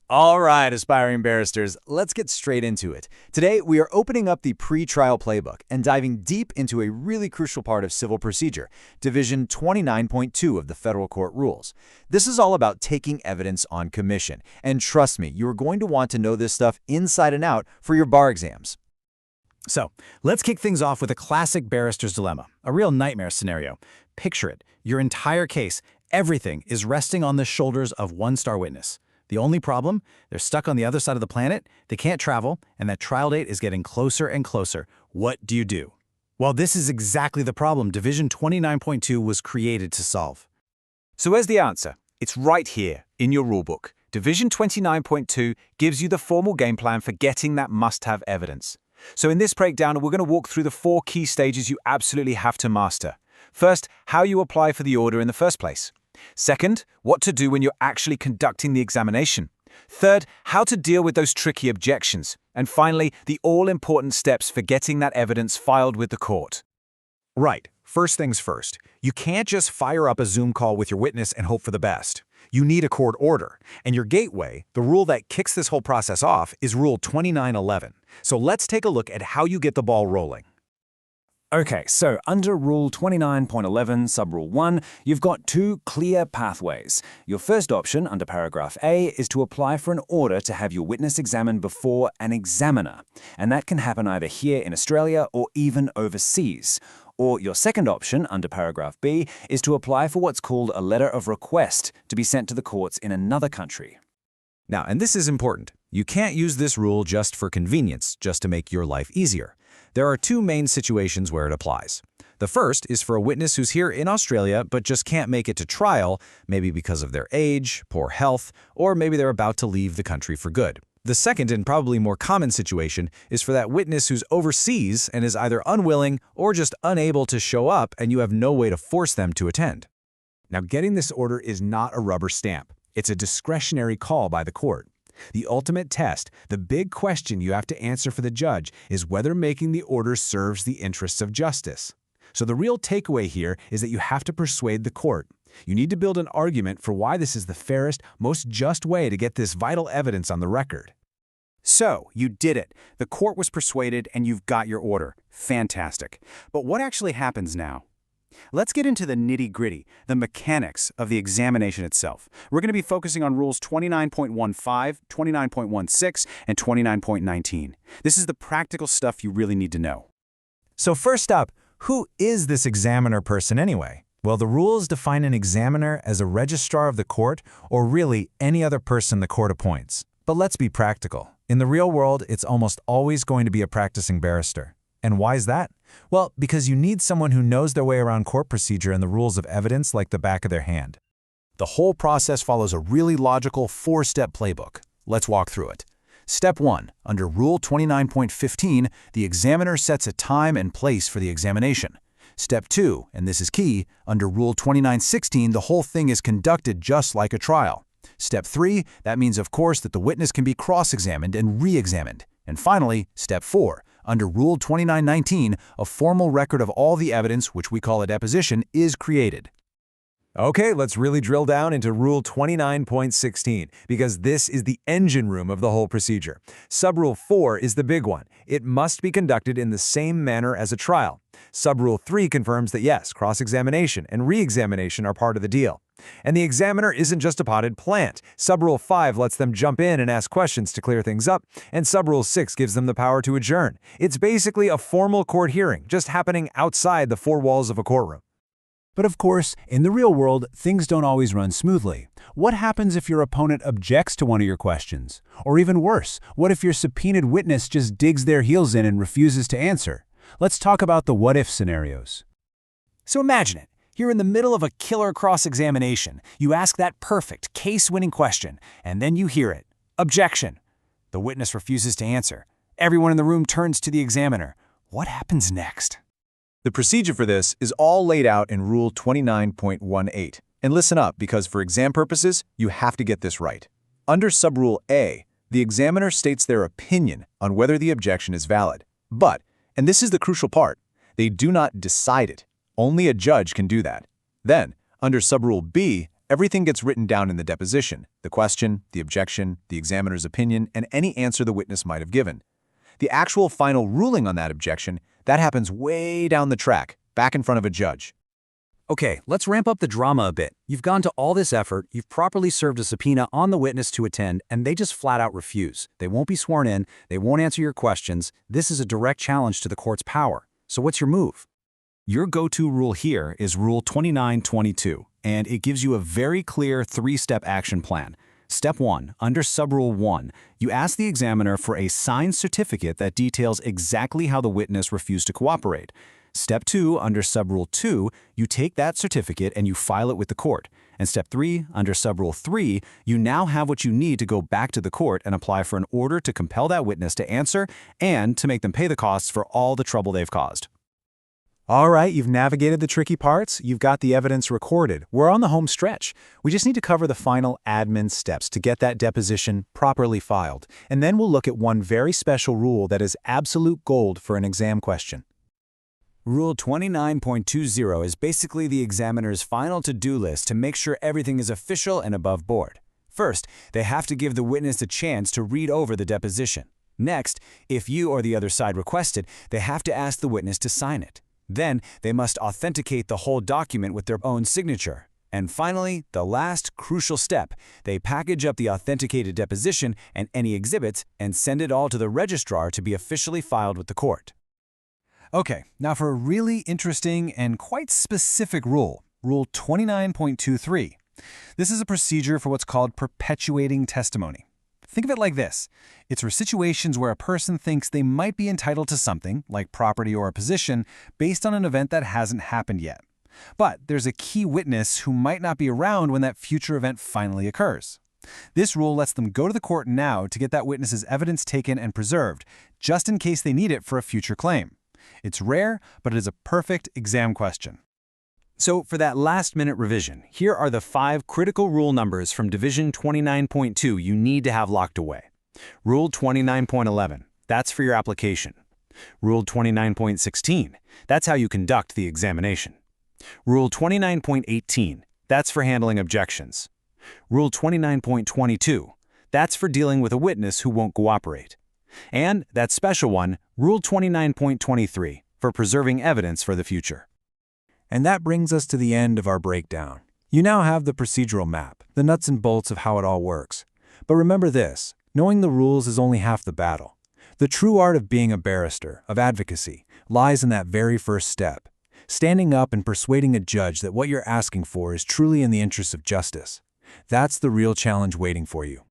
All right, aspiring barristers, let's get straight into it. Today, we are opening up the pre-trial playbook and diving deep into a really crucial part of civil procedure, Division 29.2 of the Federal Court Rules. This is all about taking evidence on commission, and trust me, you are going to want to know this stuff inside and out for your bar exams. So, let's kick things off with a classic barrister's dilemma, a real nightmare scenario. Picture it, your entire case, everything is resting on the shoulders of one star witness. The only problem? They're stuck on the other side of the planet, they can't travel, and that trial date is getting closer and closer. What do you do? Well, this is exactly the problem Division 29.2 was created to solve. So where's the answer? It's right here, in your rulebook. Division 29.2 gives you the formal game plan for getting that must-have evidence. So in this breakdown, we're going to walk through the 4 key stages you absolutely have to master. First, how you apply for the order in the first place. Second, what to do when you're actually conducting the examination. Third, how to deal with those tricky objections. And finally, the all-important steps for getting that evidence filed with the court. Right. First things first. You can't just fire up a Zoom call with your witness and hope for the best. You need a court order. And your gateway, the rule that kicks this whole process off, is Rule 2911. So let's take a look at how you get the ball rolling. Okay, so under Rule 29.11, Subrule 1, you've got 2 clear pathways. Your first option, under Paragraph A, is to apply for an order to have your witness examined before an examiner, and that can happen either here in Australia or even overseas. Or your second option, under Paragraph B, is to apply for what's called a letter of request to be sent to the courts in another country. Now, and this is important, you can't use this rule just for convenience, just to make your life easier. There are 2 main situations where it applies. The first is for a witness who's here in Australia but just can't make it to trial, maybe because of their age, poor health, or maybe they're about to leave the country for good. The second and probably more common situation is for that witness who's overseas and is either unwilling or just unable to show up and you have no way to force them to attend. Now, getting this order is not a rubber stamp. It's a discretionary call by the court. The ultimate test, the big question you have to answer for the judge, is whether making the order serves the interests of justice. So the real takeaway here is that you have to persuade the court. You need to build an argument for why this is the fairest, most just way to get this vital evidence on the record. So, you did it. The court was persuaded and you've got your order. Fantastic. But what actually happens now? Let's get into the nitty-gritty, the mechanics of the examination itself. We're going to be focusing on Rules 29.15, 29.16, and 29.19. This is the practical stuff you really need to know. So first up, who is this examiner person anyway? Well, the rules define an examiner as a registrar of the court or really any other person the court appoints. But let's be practical. In the real world, it's almost always going to be a practicing barrister. And why is that? Well, because you need someone who knows their way around court procedure and the rules of evidence like the back of their hand. The whole process follows a really logical 4-step playbook. Let's walk through it. Step 1. Under Rule 29.15, the examiner sets a time and place for the examination. Step 2, and this is key, under Rule 29.16, the whole thing is conducted just like a trial. Step 3, that means, of course, that the witness can be cross-examined and re-examined. And finally, Step 4, under Rule 29.19, a formal record of all the evidence, which we call a deposition, is created. Okay, let's really drill down into Rule 29.16, because this is the engine room of the whole procedure. Subrule 4 is the big one. It must be conducted in the same manner as a trial. Subrule 3 confirms that yes, cross-examination and re-examination are part of the deal. And the examiner isn't just a potted plant. Subrule 5 lets them jump in and ask questions to clear things up, and Subrule 6 gives them the power to adjourn. It's basically a formal court hearing, just happening outside the 4 walls of a courtroom. But of course, in the real world, things don't always run smoothly. What happens if your opponent objects to one of your questions? Or even worse, what if your subpoenaed witness just digs their heels in and refuses to answer? Let's talk about the what-if scenarios. So imagine it. You're in the middle of a killer cross-examination. You ask that perfect, case-winning question, and then you hear it. Objection. The witness refuses to answer. Everyone in the room turns to the examiner. What happens next? The procedure for this is all laid out in Rule 29.18. And listen up, because for exam purposes, you have to get this right. Under Subrule A, the examiner states their opinion on whether the objection is valid. But, and this is the crucial part, they do not decide it. Only a judge can do that. Then, under Subrule B, Everything gets written down in the deposition: the question, the objection, the examiner's opinion, and any answer the witness might have given. The actual final ruling on that objection, that happens way down the track, back in front of a judge. Okay, let's ramp up the drama a bit. You've gone to all this effort, you've properly served a subpoena on the witness to attend, and they just flat out refuse. They won't be sworn in, they won't answer your questions. This is a direct challenge to the court's power. So what's your move? Your go-to rule here is Rule 2922, and it gives you a very clear three-step action plan. Step 1, under Subrule 1, you ask the examiner for a signed certificate that details exactly how the witness refused to cooperate. Step 2, under Subrule 2, you take that certificate and you file it with the court. And Step 3, under Subrule 3, you now have what you need to go back to the court and apply for an order to compel that witness to answer and to make them pay the costs for all the trouble they've caused. All right, you've navigated the tricky parts, you've got the evidence recorded. We're on the home stretch. We just need to cover the final admin steps to get that deposition properly filed. And then we'll look at one very special rule that is absolute gold for an exam question. Rule 29.20 is basically the examiner's final to-do list to make sure everything is official and above board. First, they have to give the witness a chance to read over the deposition. Next, if you or the other side request it, they have to ask the witness to sign it. Then, they must authenticate the whole document with their own signature. And finally, the last crucial step, they package up the authenticated deposition and any exhibits and send it all to the registrar to be officially filed with the court. Okay, now for a really interesting and quite specific rule, Rule 29.23. This is a procedure for what's called perpetuating testimony. Think of it like this. It's for situations where a person thinks they might be entitled to something, like property or a position, based on an event that hasn't happened yet. But there's a key witness who might not be around when that future event finally occurs. This rule lets them go to the court now to get that witness's evidence taken and preserved, just in case they need it for a future claim. It's rare, but it is a perfect exam question. So for that last-minute revision, here are the 5 critical rule numbers from Division 29.2 you need to have locked away. Rule 29.11, that's for your application. Rule 29.16, that's how you conduct the examination. Rule 29.18, that's for handling objections. Rule 29.22, that's for dealing with a witness who won't cooperate. And that special one, Rule 29.23, for preserving evidence for the future. And that brings us to the end of our breakdown. You now have the procedural map, the nuts and bolts of how it all works. But remember this, knowing the rules is only half the battle. The true art of being a barrister, of advocacy, lies in that very first step, standing up and persuading a judge that what you're asking for is truly in the interests of justice. That's the real challenge waiting for you.